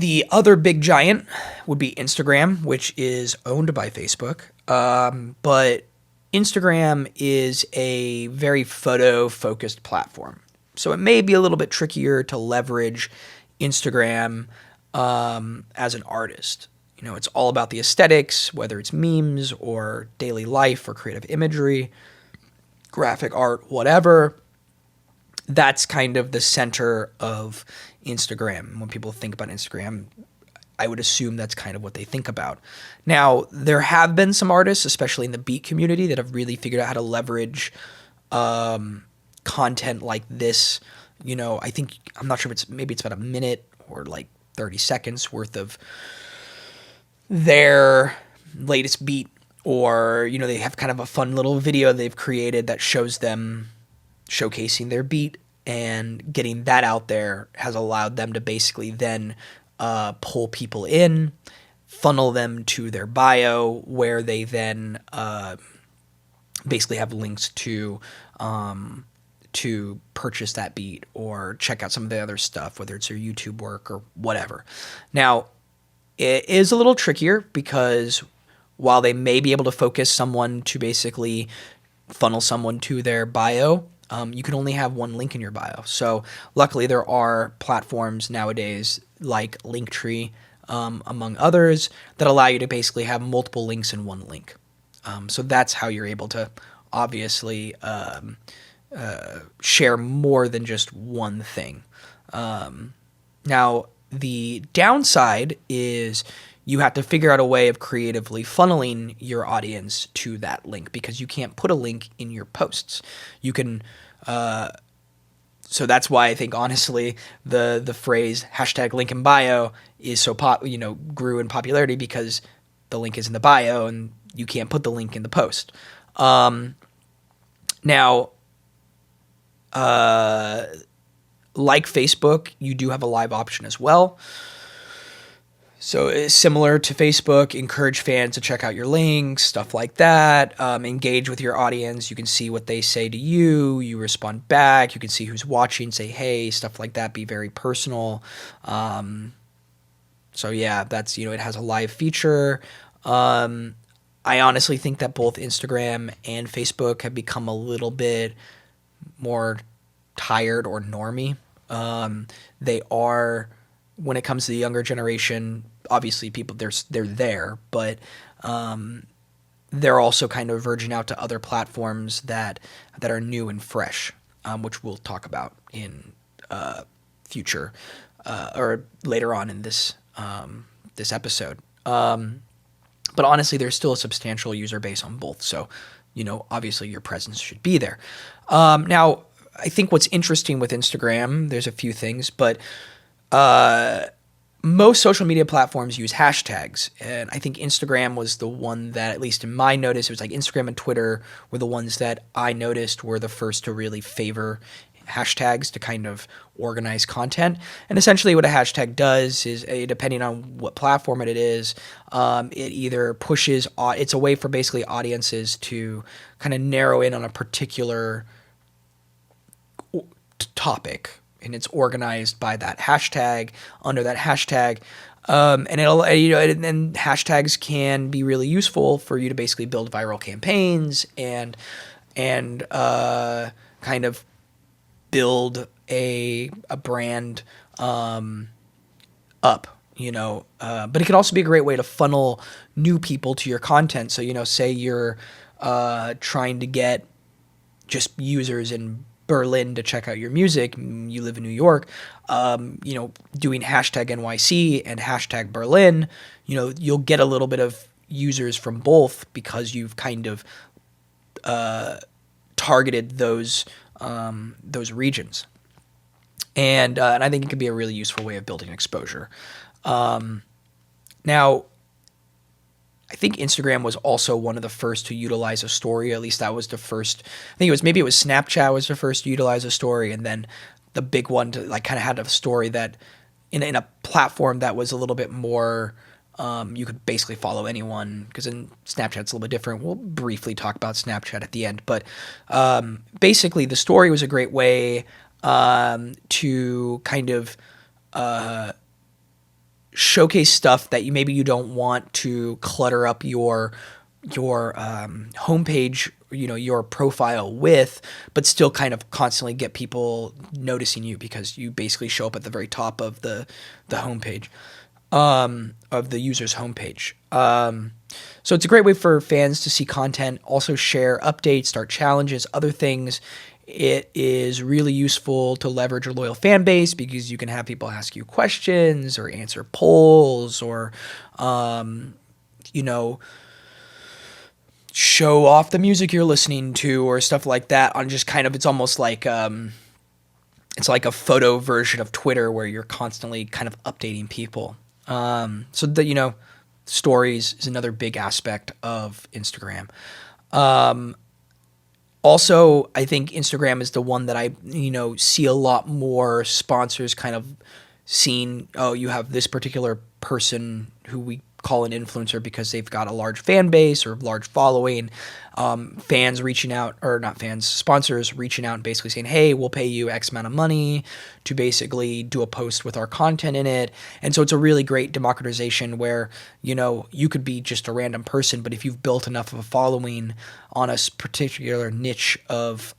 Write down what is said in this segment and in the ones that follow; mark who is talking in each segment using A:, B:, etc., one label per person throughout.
A: The other big giant would be Instagram, which is owned by Facebook. But Instagram is a very photo focused platform. So it may be a little bit trickier to leverage Instagram as an artist. It's all about the aesthetics, whether it's memes or daily life or creative imagery, graphic art, whatever. That's kind of the center of Instagram. When people think about Instagram, I would assume that's kind of what they think about. Now, there have been some artists, especially in the beat community, that have really figured out how to leverage content like this. I'm not sure if maybe it's about a minute or like 30 seconds worth of their latest beat, or, they have kind of a fun little video they've created that shows them showcasing their beat, and getting that out there has allowed them to basically then pull people in, funnel them to their bio, where they then basically have links to purchase that beat or check out some of the other stuff, whether it's their YouTube work or whatever. Now, it is a little trickier because while they may be able to focus someone to basically funnel someone to their bio, you can only have one link in your bio. So luckily there are platforms nowadays like Linktree, among others, that allow you to basically have multiple links in one link. So that's how you're able to obviously share more than just one thing. Now, the downside is you have to figure out a way of creatively funneling your audience to that link, because you can't put a link in your posts. You can, so that's why I think honestly the phrase #link in bio is so grew in popularity, because the link is in the bio and you can't put the link in the post. Now, like Facebook, you do have a live option as well. So it's similar to Facebook, encourage fans to check out your links, stuff like that. Engage with your audience. You can see what they say to you. You respond back. You can see who's watching, say, hey, stuff like that. Be very personal. So yeah, that's, it has a live feature. I honestly think that both Instagram and Facebook have become a little bit more tired or normie. They are, when it comes to the younger generation, obviously people they're there, but they're also kind of verging out to other platforms that are new and fresh, which we'll talk about in future or later on in this episode. But honestly, there's still a substantial user base on both, so obviously your presence should be there. Now, I think what's interesting with Instagram, there's a few things, but most social media platforms use hashtags, and I think Instagram was the one that, at least in my notice, it was like Instagram and Twitter were the ones that I noticed were the first to really favor hashtags to kind of organize content. And essentially what a hashtag does is, depending on what platform it is, it either pushes, it's a way for basically audiences to kind of narrow in on a particular topic, and it's organized by that hashtag, under that hashtag. And it'll, and hashtags can be really useful for you to basically build viral campaigns and kind of build a brand up, but it can also be a great way to funnel new people to your content. So, say you're trying to get just users in Berlin to check out your music, you live in New York, doing hashtag NYC and hashtag Berlin, you'll get a little bit of users from both, because you've kind of targeted those regions. And I think it could be a really useful way of building exposure. Now, I think Instagram was also one of the first to utilize a story. At least that was the first. I think it was Snapchat was the first to utilize a story, and then the big one to kind of had a story that in a platform that was a little bit more. You could basically follow anyone, because in Snapchat it's a little bit different. We'll briefly talk about Snapchat at the end, but basically the story was a great way to kind of showcase stuff that maybe you don't want to clutter up your homepage, your profile with, but still kind of constantly get people noticing you because you basically show up at the very top of the homepage, of the user's homepage. So it's a great way for fans to see content, also share updates, start challenges, other things. It is really useful to leverage a loyal fan base because you can have people ask you questions or answer polls or, show off the music you're listening to or stuff like that on just kind of, it's almost like, it's like a photo version of Twitter where you're constantly kind of updating people. So that, stories is another big aspect of Instagram. Also, I think Instagram is the one that I, see a lot more sponsors kind of seeing, oh, you have this particular person who we call an influencer because they've got a large fan base or large following, fans reaching out, or not fans, sponsors reaching out and basically saying, hey, we'll pay you X amount of money to basically do a post with our content in it. And so it's a really great democratization where, you could be just a random person, but if you've built enough of a following on a particular niche of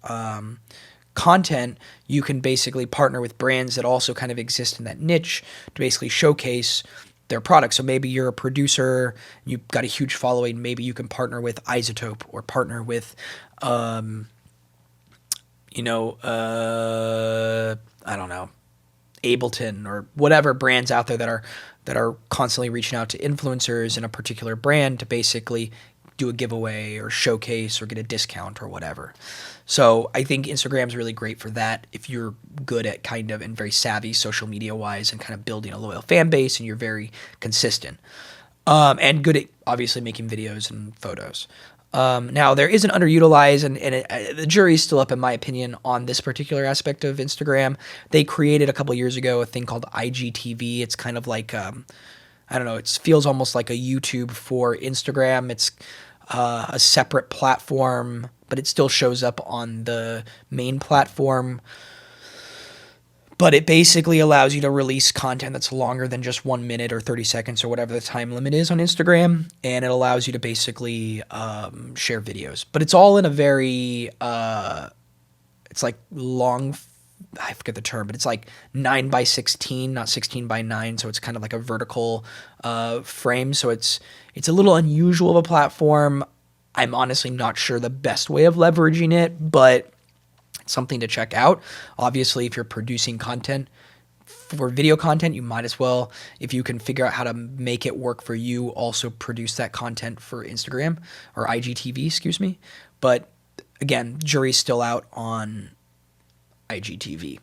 A: content, you can basically partner with brands that also kind of exist in that niche to basically showcase their products. So maybe you're a producer, you've got a huge following, maybe you can partner with iZotope or partner with, I don't know, Ableton or whatever brands out there that are constantly reaching out to influencers in a particular brand to basically do a giveaway or showcase or get a discount or whatever. So I think Instagram's really great for that if you're good at kind of and very savvy social media wise and kind of building a loyal fan base and you're very consistent. And good at obviously making videos and photos. Now there is an underutilized and the jury's still up in my opinion on this particular aspect of Instagram. They created a couple years ago a thing called IGTV. It's kind of like, I don't know, it feels almost like a YouTube for Instagram. It's a separate platform, but it still shows up on the main platform. But it basically allows you to release content that's longer than just 1 minute or 30 seconds or whatever the time limit is on Instagram. And it allows you to basically share videos. But it's all in a very, it's like long, I forget the term, but it's like 9:16, not 16:9. So it's kind of like a vertical frame. So it's a little unusual of a platform. I'm honestly not sure the best way of leveraging it, but it's something to check out. Obviously, if you're producing content for video content, you might as well, if you can figure out how to make it work for you, also produce that content for Instagram or IGTV, excuse me. But again, jury's still out on IGTV.